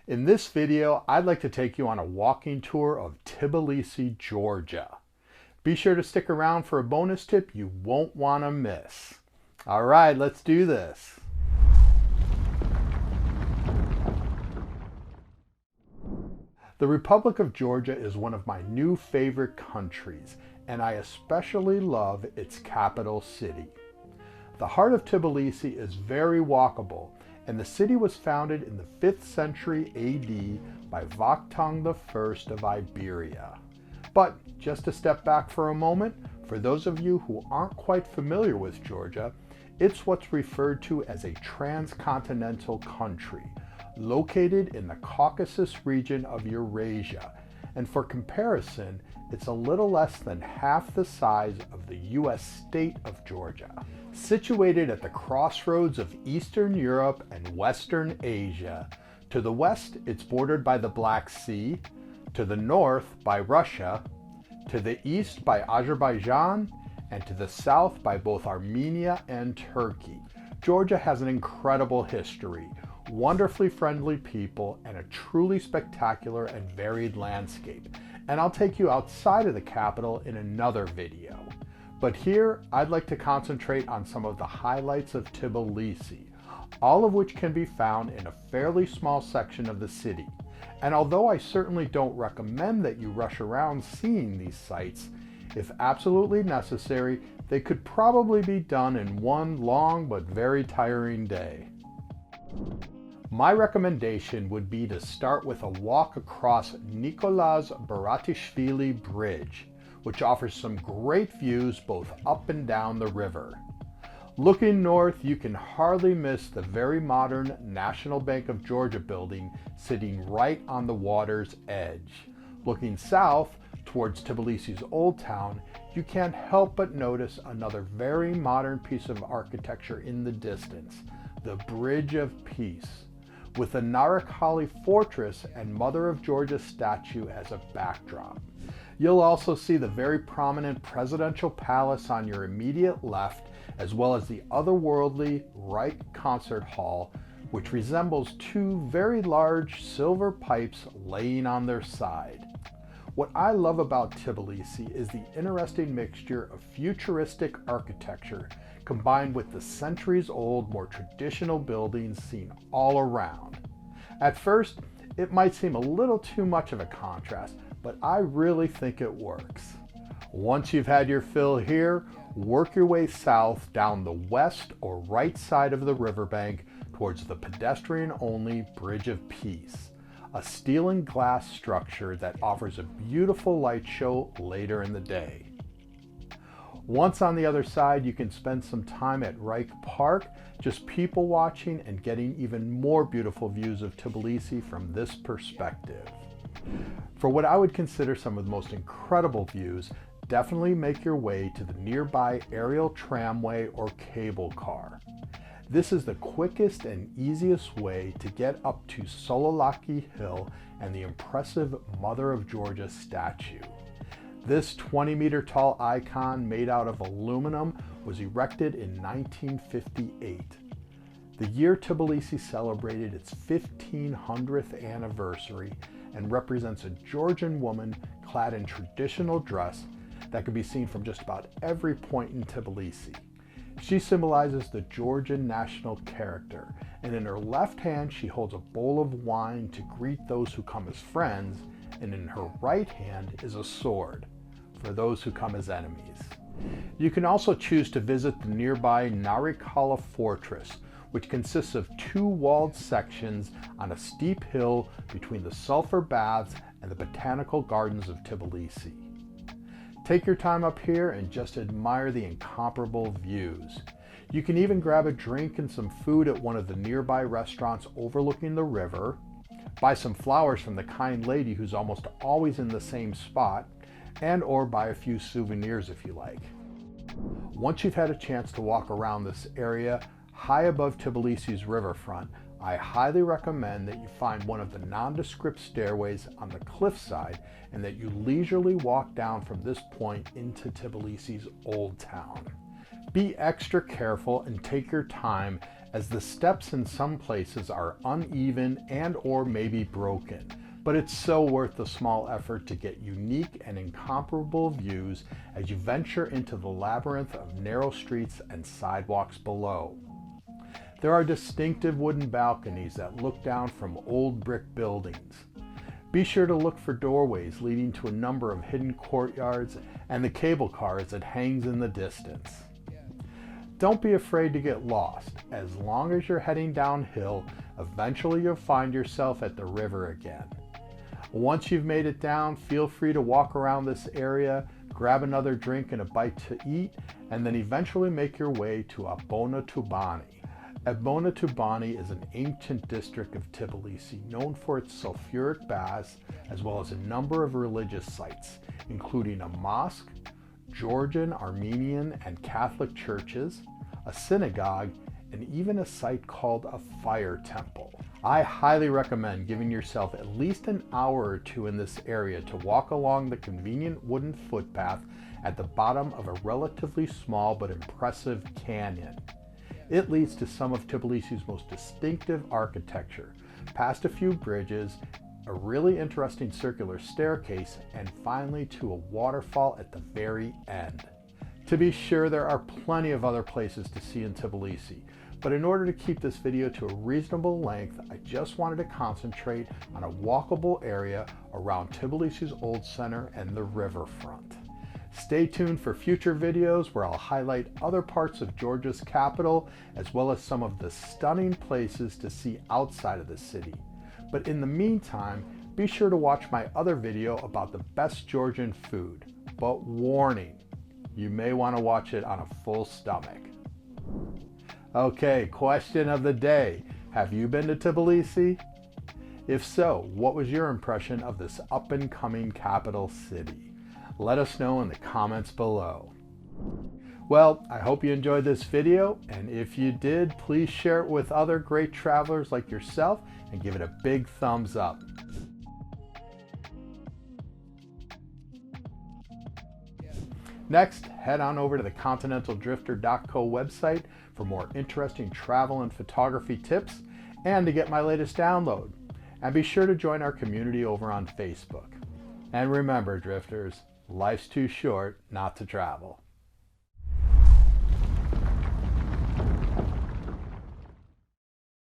In this video, I'd like to take you on a walking tour of Tbilisi, Georgia. Be sure to stick around for a bonus tip you won't want to miss. All right, let's do this. The Republic of Georgia is one of my new favorite countries, and I especially love its capital city. The heart of Tbilisi is very walkable, and the city was founded in the 5th century AD by Vakhtang I of Iberia. But just to step back for a moment, for those of you who aren't quite familiar with Georgia, it's what's referred to as a transcontinental country, located in the Caucasus region of Eurasia, and for comparison, it's a little less than half the size of the US state of Georgia. Situated at the crossroads of Eastern Europe and Western Asia, to the west it's bordered by the Black Sea, to the north by Russia, to the east by Azerbaijan, and to the south by both Armenia and Turkey. Georgia has an incredible history, wonderfully friendly people, and a truly spectacular and varied landscape. And I'll take you outside of the capital in another video. But here, I'd like to concentrate on some of the highlights of Tbilisi, all of which can be found in a fairly small section of the city. And although I certainly don't recommend that you rush around seeing these sights, if absolutely necessary, they could probably be done in one long but very tiring day. My recommendation would be to start with a walk across Nikola's Baratashvili Bridge, which offers some great views both up and down the river. Looking north, you can hardly miss the very modern National Bank of Georgia building sitting right on the water's edge. Looking south, towards Tbilisi's Old Town, you can't help but notice another very modern piece of architecture in the distance, the Bridge of Peace, with the Narikala Fortress and Mother of Georgia statue as a backdrop. You'll also see the very prominent presidential palace on your immediate left, as well as the otherworldly Rike Concert Hall, which resembles two very large silver pipes laying on their side. What I love about Tbilisi is the interesting mixture of futuristic architecture combined with the centuries-old, more traditional buildings seen all around. At first, it might seem a little too much of a contrast, but I really think it works. Once you've had your fill here, work your way south down the west or right side of the riverbank towards the pedestrian-only Bridge of Peace, a steel and glass structure that offers a beautiful light show later in the day. Once on the other side, you can spend some time at Rike Park, just people watching and getting even more beautiful views of Tbilisi from this perspective. For what I would consider some of the most incredible views, definitely make your way to the nearby aerial tramway or cable car. This is the quickest and easiest way to get up to Solalaki Hill and the impressive Mother of Georgia statue. This 20-meter tall icon made out of aluminum was erected in 1958, the year Tbilisi celebrated its 1500th anniversary, and represents a Georgian woman clad in traditional dress that can be seen from just about every point in Tbilisi. She symbolizes the Georgian national character, and in her left hand she holds a bowl of wine to greet those who come as friends, and in her right hand is a sword for those who come as enemies. You can also choose to visit the nearby Narikala Fortress, which consists of two walled sections on a steep hill between the sulfur baths and the botanical gardens of Tbilisi. Take your time up here and just admire the incomparable views. You can even grab a drink and some food at one of the nearby restaurants overlooking the river, buy some flowers from the kind lady who's almost always in the same spot, and or buy a few souvenirs if you like. Once you've had a chance to walk around this area high above Tbilisi's riverfront, I highly recommend that you find one of the nondescript stairways on the cliffside and that you leisurely walk down from this point into Tbilisi's Old Town. Be extra careful and take your time, as the steps in some places are uneven and or maybe broken, but it's so worth the small effort to get unique and incomparable views as you venture into the labyrinth of narrow streets and sidewalks below. There are distinctive wooden balconies that look down from old brick buildings. Be sure to look for doorways leading to a number of hidden courtyards and the cable car as it hangs in the distance. Don't be afraid to get lost. As long as you're heading downhill, eventually you'll find yourself at the river again. Once you've made it down, feel free to walk around this area, grab another drink and a bite to eat, and then eventually make your way to Abona Tubani. Abona Tubani is an ancient district of Tbilisi known for its sulfuric baths as well as a number of religious sites, including a mosque, Georgian, Armenian, and Catholic churches, a synagogue, and even a site called a fire temple. I highly recommend giving yourself at least an hour or two in this area to walk along the convenient wooden footpath at the bottom of a relatively small but impressive canyon. It leads to some of Tbilisi's most distinctive architecture, past a few bridges, a really interesting circular staircase, and finally to a waterfall at the very end. To be sure, there are plenty of other places to see in Tbilisi, but in order to keep this video to a reasonable length, I just wanted to concentrate on a walkable area around Tbilisi's old center and the riverfront. Stay tuned for future videos where I'll highlight other parts of Georgia's capital, as well as some of the stunning places to see outside of the city. But in the meantime, be sure to watch my other video about the best Georgian food. But warning, you may want to watch it on a full stomach. Okay, question of the day. Have you been to Tbilisi? If so, what was your impression of this up-and-coming capital city? Let us know in the comments below. Well, I hope you enjoyed this video, and if you did, please share it with other great travelers like yourself and give it a big thumbs up. Next, head on over to the continentaldrifter.co website for more interesting travel and photography tips and to get my latest download. And be sure to join our community over on Facebook. And remember, drifters, life's too short not to travel.